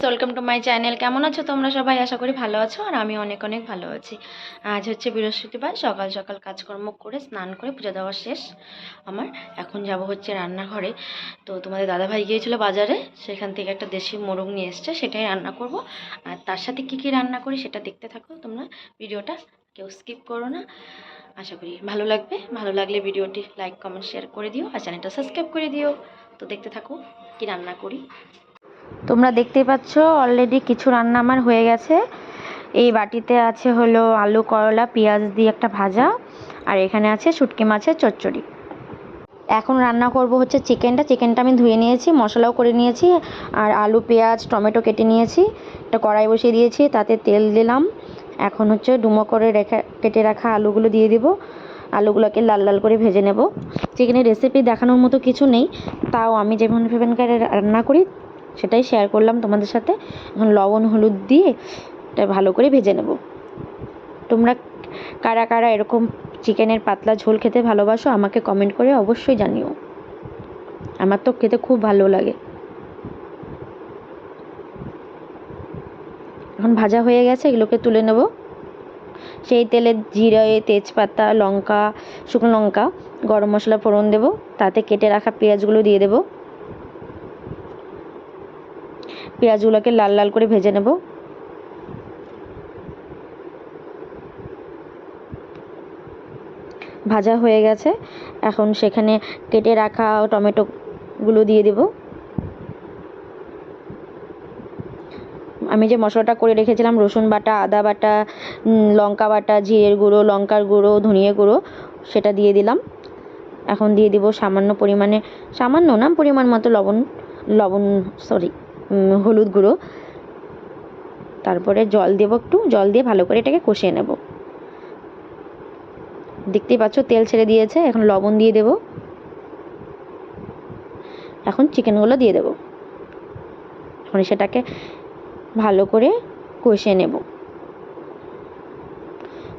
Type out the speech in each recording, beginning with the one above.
Welcome to my channel. কেমন আছো তোমরা সবাই? আশা করি ভালো আছো, আর আমি অনেক অনেক ভালো আছি। আজ হচ্ছে বৃহস্পতিবার, সকাল সকাল কাজকর্ম করে স্নান করে পুজো দেওয়া শেষ আমার। এখন যাব হচ্ছে রান্নাঘরে। তো তোমাদের দাদাভাই গিয়েছিলো বাজারে, সেখান থেকে একটা দেশি মোরগ নিয়ে এসছে, সেটাই রান্না করব। আর তার সাথে কী কী রান্না করি সেটা দেখতে থাকো তোমরা। ভিডিওটা কেউ স্কিপ করো না, আশা করি ভালো লাগবে। ভালো লাগলে ভিডিওটি লাইক কমেন্ট শেয়ার করে দিও, আর চ্যানেলটা সাবস্ক্রাইব করে দিও। তো দেখতে থাকো কি রান্না করি। তোমরা দেখতেই পাচ্ছ অলরেডি কিছু রান্না আমার হয়ে গেছে। এই বাটিতে আছে হলো আলু করলা পেঁয়াজ দিয়ে একটা ভাজা, আর এখানে আছে শুটকি মাছের চচ্চড়ি। এখন রান্না করব হচ্ছে চিকেনটা আমি ধুয়ে নিয়েছি, মশলাও করে নিয়েছি, আর আলু পেঁয়াজ টমেটো কেটে নিয়েছি। একটা কড়াই বসিয়ে দিয়েছি, তাতে তেল দিলাম। এখন হচ্ছে ডুমো করে কেটে রাখা আলুগুলো দিয়ে দিব। আলুগুলোকে লাল লাল করে ভেজে নেব। চিকেনের রেসিপি দেখানোর মতো কিছু নেই, তাও আমি যেভাবে রান্না করি সেটাই শেয়ার করলাম তোমাদের সাথে। এখন লবণ হলুদ দিয়ে এটা ভালো করে ভেজে নেব। তোমরা কারা কারা এরকম চিকেনের পাতলা ঝোল খেতে ভালোবাসো আমাকে কমেন্ট করে অবশ্যই জানিও। আমার তো খেতে খুব ভালো লাগে। এখন ভাজা হয়ে গেছে, এগুলোকে তুলে নেব। সেই তেলে জিরে তেজপাতা লঙ্কা শুকনো লঙ্কা গরম মশলা ফোড়ন দেব, তাতে কেটে রাখা পেঁয়াজগুলো দিয়ে দেব। পেঁয়াজগুলোকে লাল লাল করে ভেজে নেব। ভাজা হয়ে গেছে, এখন সেখানে কেটে রাখা টমেটোগুলো দিয়ে দেব। আমি যে মশলাটা করে রেখেছিলাম রসুন বাটা আদা বাটা লঙ্কা বাটা জিরের গুঁড়ো লঙ্কার গুঁড়ো ধনিয়া গুঁড়ো, সেটা দিয়ে দিলাম। এখন দিয়ে দিব সামান্য না পরিমাণ মতো হলুদ গুঁড়ো। তারপরে জল দেব, একটু জল দিয়ে ভালো করে এটাকে কষিয়ে নেব। দেখতেই পাচ্ছ তেল ছেড়ে দিয়েছে, এখন লবণ দিয়ে দেব। এখন চিকেনগুলো দিয়ে দেব, এখন সেটাকে ভালো করে কষিয়ে নেব।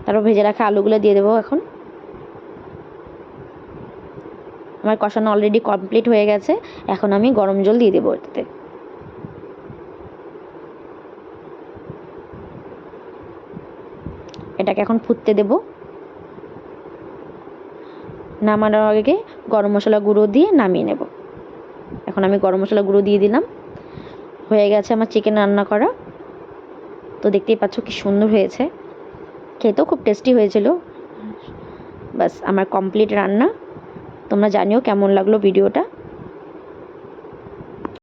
তারপর ভেজে রাখা আলুগুলো দিয়ে দেবো। এখন আমার কষানো অলরেডি কমপ্লিট হয়ে গেছে, এখন আমি গরম জল দিয়ে দেবো এটাতে। এটাকে এখন ফুটতে দেব। নামানোর আগে গরম মশলা গুঁড়ো দিয়ে নামিয়ে নেব। এখন আমি গরম মশলা গুঁড়ো দিয়ে দিলাম। হয়ে গেছে আমার চিকেন রান্না করা। তো দেখতেই পাচ্ছ কি সুন্দর হয়েছে, খেতেও খুব টেস্টি হয়েছিল। বাস আমার কমপ্লিট রান্না। তোমরা জানিও কেমন লাগলো ভিডিওটা।